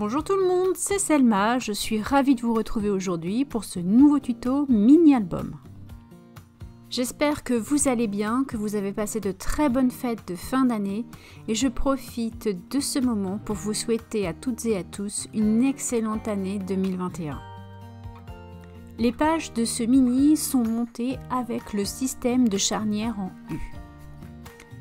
Bonjour tout le monde, c'est Selma, je suis ravie de vous retrouver aujourd'hui pour ce nouveau tuto mini-album. J'espère que vous allez bien, que vous avez passé de très bonnes fêtes de fin d'année et je profite de ce moment pour vous souhaiter à toutes et à tous une excellente année 2021. Les pages de ce mini sont montées avec le système de charnière en U.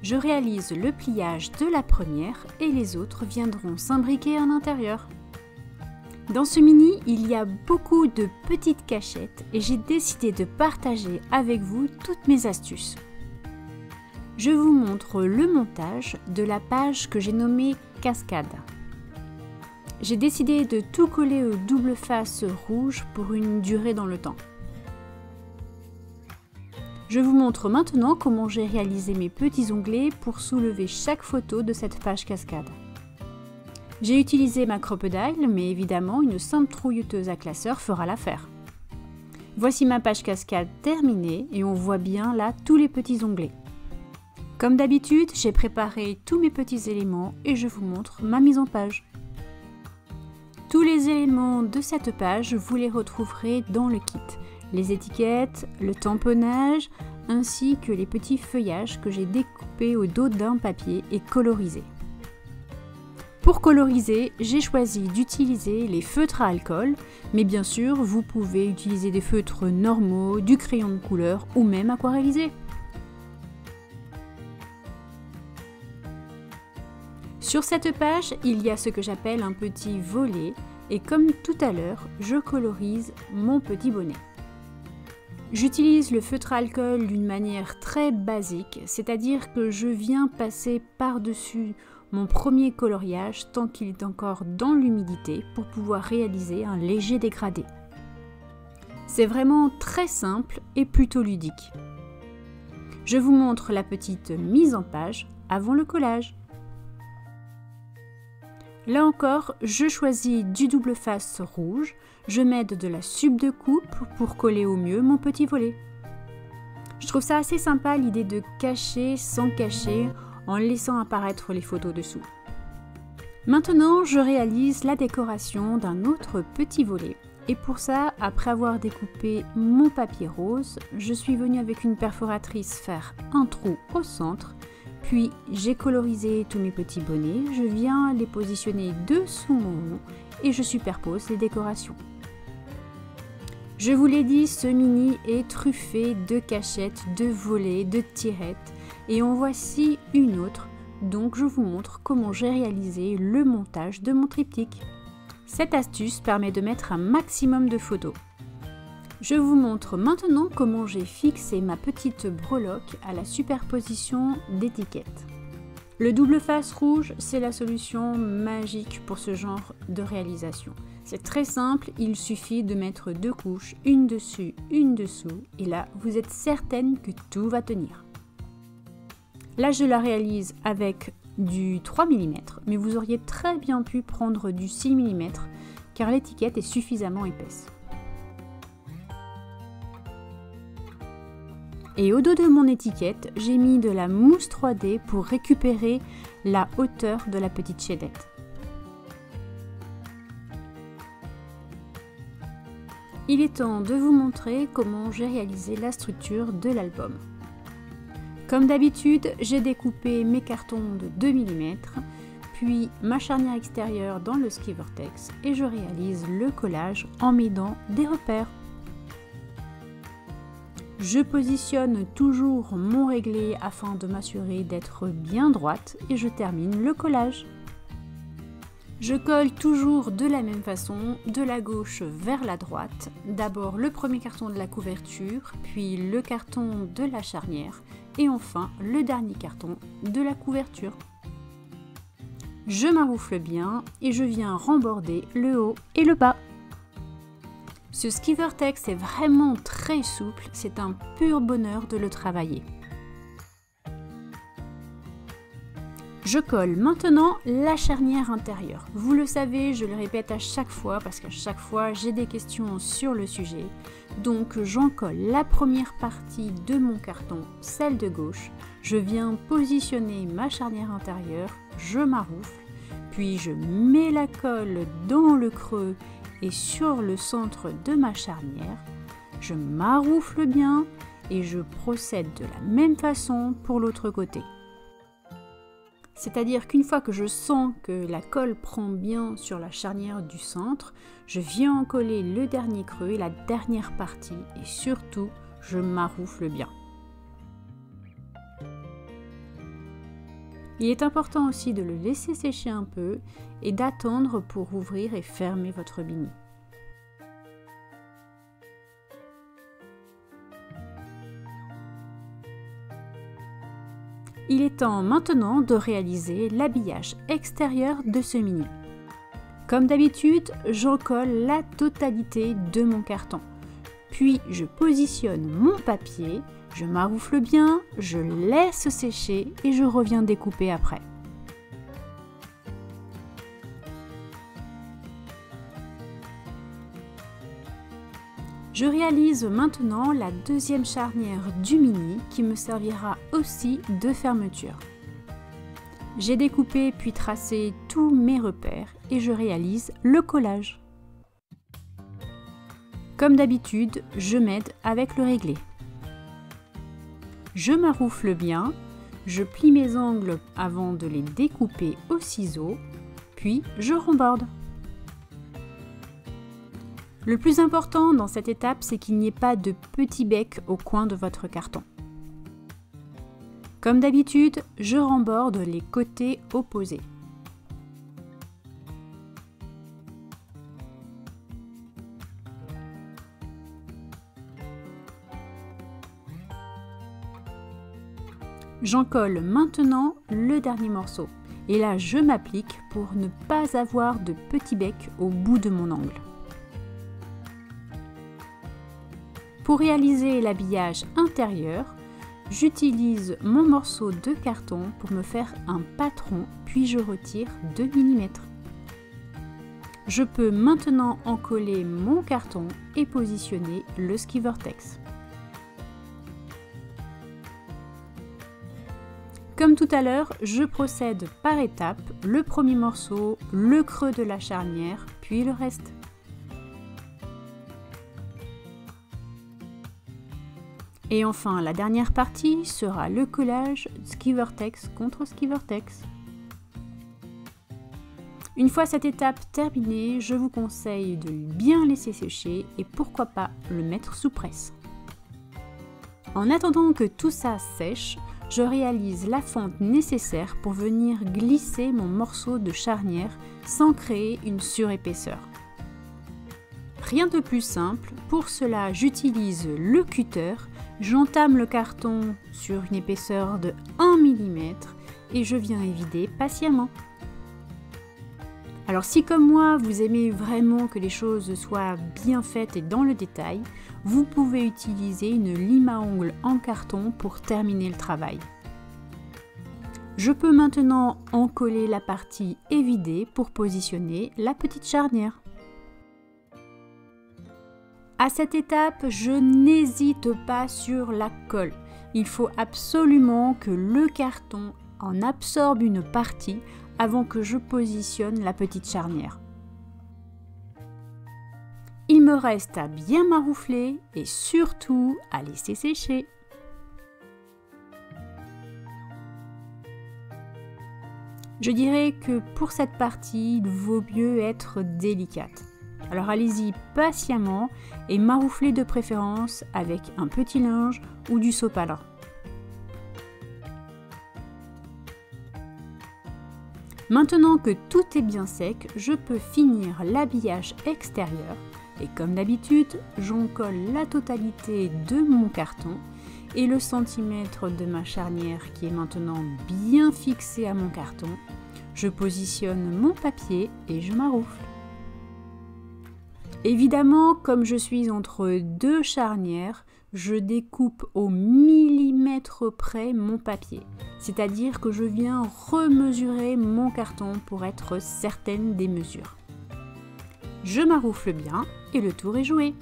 Je réalise le pliage de la première et les autres viendront s'imbriquer à l'intérieur. Dans ce mini, il y a beaucoup de petites cachettes et j'ai décidé de partager avec vous toutes mes astuces. Je vous montre le montage de la page que j'ai nommée Cascade. J'ai décidé de tout coller au double face rouge pour une durée dans le temps. Je vous montre maintenant comment j'ai réalisé mes petits onglets pour soulever chaque photo de cette page cascade. J'ai utilisé ma crocodile, mais évidemment une simple trouilleuse à classeur fera l'affaire. Voici ma page cascade terminée et on voit bien là tous les petits onglets. Comme d'habitude, j'ai préparé tous mes petits éléments et je vous montre ma mise en page. Tous les éléments de cette page, vous les retrouverez dans le kit. Les étiquettes, le tamponnage, ainsi que les petits feuillages que j'ai découpés au dos d'un papier et colorisés. Pour coloriser, j'ai choisi d'utiliser les feutres à alcool, mais bien sûr, vous pouvez utiliser des feutres normaux, du crayon de couleur ou même aquarellisé. Sur cette page, il y a ce que j'appelle un petit volet et comme tout à l'heure, je colorise mon petit bonnet. J'utilise le feutre à alcool d'une manière très basique, c'est-à-dire que je viens passer par-dessus mon premier coloriage tant qu'il est encore dans l'humidité pour pouvoir réaliser un léger dégradé. C'est vraiment très simple et plutôt ludique. Je vous montre la petite mise en page avant le collage. Là encore, je choisis du double face rouge, je m'aide de la sub de coupe pour coller au mieux mon petit volet. Je trouve ça assez sympa l'idée de cacher sans cacher en laissant apparaître les photos dessous. Maintenant, je réalise la décoration d'un autre petit volet. Et pour ça, après avoir découpé mon papier rose, je suis venue avec une perforatrice faire un trou au centre. Puis j'ai colorisé tous mes petits bonnets, je viens les positionner dessous mon nom et je superpose les décorations. Je vous l'ai dit, ce mini est truffé de cachettes, de volets, de tirettes et en voici une autre, donc je vous montre comment j'ai réalisé le montage de mon triptyque. Cette astuce permet de mettre un maximum de photos. Je vous montre maintenant comment j'ai fixé ma petite breloque à la superposition d'étiquettes. Le double face rouge, c'est la solution magique pour ce genre de réalisation. C'est très simple, il suffit de mettre deux couches, une dessus, une dessous, et là, vous êtes certaine que tout va tenir. Là, je la réalise avec du 3 mm, mais vous auriez très bien pu prendre du 6 mm, car l'étiquette est suffisamment épaisse. Et au dos de mon étiquette, j'ai mis de la mousse 3D pour récupérer la hauteur de la petite chaînette. Il est temps de vous montrer comment j'ai réalisé la structure de l'album. Comme d'habitude, j'ai découpé mes cartons de 2 mm, puis ma charnière extérieure dans le ski vortex et je réalise le collage en m'aidant des repères. Je positionne toujours mon réglé afin de m'assurer d'être bien droite et je termine le collage. Je colle toujours de la même façon, de la gauche vers la droite. D'abord le premier carton de la couverture, puis le carton de la charnière et enfin le dernier carton de la couverture. Je m'arroufle bien et je viens remborder le haut et le bas. Ce ski vortex est vraiment très souple, c'est un pur bonheur de le travailler. Je colle maintenant la charnière intérieure. Vous le savez, je le répète à chaque fois parce qu'à chaque fois j'ai des questions sur le sujet. Donc j'en colle la première partie de mon carton, celle de gauche. Je viens positionner ma charnière intérieure, je m'arroufle. Puis je mets la colle dans le creux et sur le centre de ma charnière. Je maroufle bien et je procède de la même façon pour l'autre côté. C'est-à-dire qu'une fois que je sens que la colle prend bien sur la charnière du centre, je viens en coller le dernier creux et la dernière partie et surtout, je maroufle bien. Il est important aussi de le laisser sécher un peu et d'attendre pour ouvrir et fermer votre bini. Il est temps maintenant de réaliser l'habillage extérieur de ce mini. Comme d'habitude, j'encolle la totalité de mon carton. Puis je positionne mon papier, je maroufle bien, je laisse sécher et je reviens découper après. Je réalise maintenant la deuxième charnière du mini qui me servira aussi de fermeture. J'ai découpé puis tracé tous mes repères et je réalise le collage. Comme d'habitude, je m'aide avec le réglé. Je maroufle bien, je plie mes angles avant de les découper au ciseau, puis je remborde. Le plus important dans cette étape, c'est qu'il n'y ait pas de petits becs au coin de votre carton. Comme d'habitude, je remborde les côtés opposés. J'encolle maintenant le dernier morceau. Et là, je m'applique pour ne pas avoir de petits becs au bout de mon angle. Pour réaliser l'habillage intérieur, j'utilise mon morceau de carton pour me faire un patron, puis je retire 2 mm. Je peux maintenant encoller mon carton et positionner le ski vortex. Comme tout à l'heure, je procède par étapes, le premier morceau, le creux de la charnière, puis le reste. Et enfin, la dernière partie sera le collage ski vortex contre ski vortex. Une fois cette étape terminée, je vous conseille de bien laisser sécher et pourquoi pas le mettre sous presse. En attendant que tout ça sèche, je réalise la fente nécessaire pour venir glisser mon morceau de charnière sans créer une surépaisseur. Rien de plus simple, pour cela j'utilise le cutter. J'entame le carton sur une épaisseur de 1 mm et je viens évider patiemment. Alors si comme moi vous aimez vraiment que les choses soient bien faites et dans le détail, vous pouvez utiliser une lime à ongles en carton pour terminer le travail. Je peux maintenant encoller la partie évidée pour positionner la petite charnière. À cette étape, je n'hésite pas sur la colle. Il faut absolument que le carton en absorbe une partie avant que je positionne la petite charnière. Il me reste à bien maroufler et surtout à laisser sécher. Je dirais que pour cette partie, il vaut mieux être délicate. Alors allez-y patiemment et marouflez de préférence avec un petit linge ou du sopalin. Maintenant que tout est bien sec, je peux finir l'habillage extérieur et comme d'habitude, j'encolle la totalité de mon carton et le centimètre de ma charnière qui est maintenant bien fixé à mon carton. Je positionne mon papier et je maroufle. Évidemment, comme je suis entre deux charnières, je découpe au millimètre près mon papier. C'est-à-dire que je viens remesurer mon carton pour être certaine des mesures. Je maroufle bien et le tour est joué.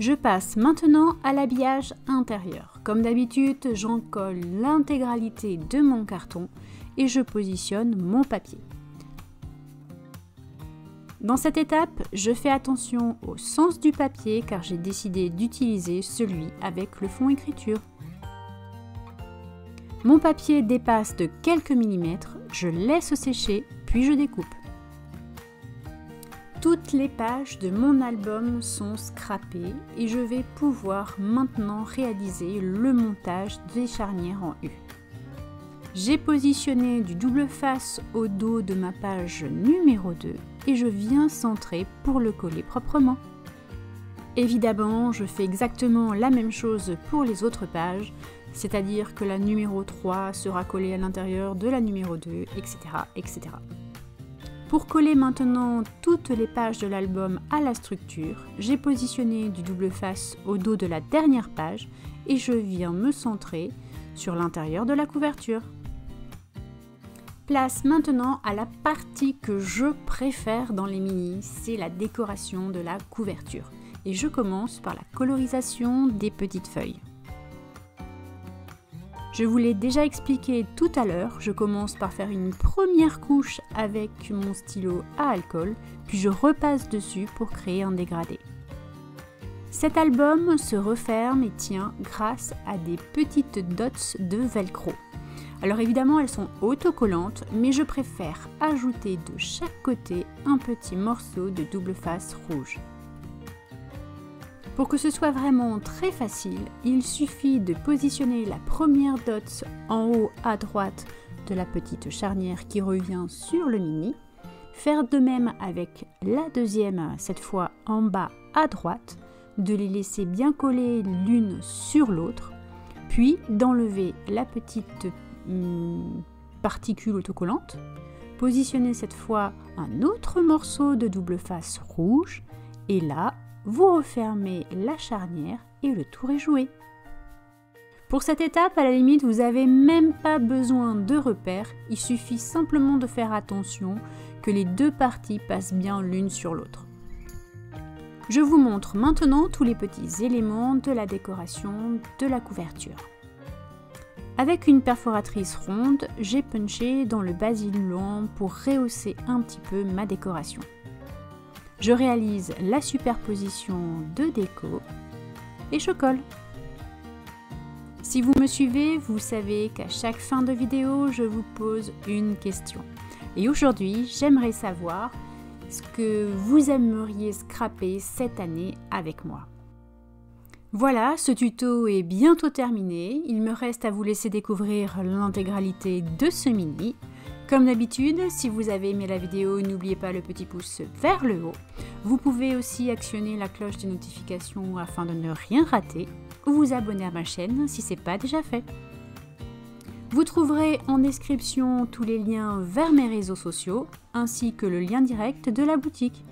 Je passe maintenant à l'habillage intérieur. Comme d'habitude, j'en colle l'intégralité de mon carton et je positionne mon papier. Dans cette étape, je fais attention au sens du papier car j'ai décidé d'utiliser celui avec le fond écriture. Mon papier dépasse de quelques millimètres, je laisse sécher puis je découpe. Toutes les pages de mon album sont scrapées et je vais pouvoir maintenant réaliser le montage des charnières en U. J'ai positionné du double face au dos de ma page numéro 2 et je viens centrer pour le coller proprement. Évidemment, je fais exactement la même chose pour les autres pages, c'est-à-dire que la numéro 3 sera collée à l'intérieur de la numéro 2, etc., etc. Pour coller maintenant toutes les pages de l'album à la structure, j'ai positionné du double face au dos de la dernière page et je viens me centrer sur l'intérieur de la couverture. Place maintenant à la partie que je préfère dans les minis, c'est la décoration de la couverture. Et je commence par la colorisation des petites feuilles. Je vous l'ai déjà expliqué tout à l'heure, je commence par faire une première couche avec mon stylo à alcool, puis je repasse dessus pour créer un dégradé. Cet album se referme et tient grâce à des petites dots de velcro. Alors évidemment elles sont autocollantes, mais je préfère ajouter de chaque côté un petit morceau de double face rouge. Pour que ce soit vraiment très facile, il suffit de positionner la première dot en haut à droite de la petite charnière qui revient sur le mini, faire de même avec la deuxième, cette fois en bas à droite, de les laisser bien coller l'une sur l'autre, puis d'enlever la petite particule autocollante, positionner cette fois un autre morceau de double face rouge et là, vous refermez la charnière et le tour est joué. Pour cette étape, à la limite, vous n'avez même pas besoin de repères, il suffit simplement de faire attention que les deux parties passent bien l'une sur l'autre. Je vous montre maintenant tous les petits éléments de la décoration de la couverture. Avec une perforatrice ronde, j'ai punché dans le basilant pour rehausser un petit peu ma décoration. Je réalise la superposition de déco et je colle. Si vous me suivez, vous savez qu'à chaque fin de vidéo, je vous pose une question. Et aujourd'hui, j'aimerais savoir ce que vous aimeriez scraper cette année avec moi. Voilà, ce tuto est bientôt terminé. Il me reste à vous laisser découvrir l'intégralité de ce mini. Comme d'habitude, si vous avez aimé la vidéo, n'oubliez pas le petit pouce vers le haut. Vous pouvez aussi actionner la cloche des notifications afin de ne rien rater ou vous abonner à ma chaîne si ce n'est pas déjà fait. Vous trouverez en description tous les liens vers mes réseaux sociaux ainsi que le lien direct de la boutique.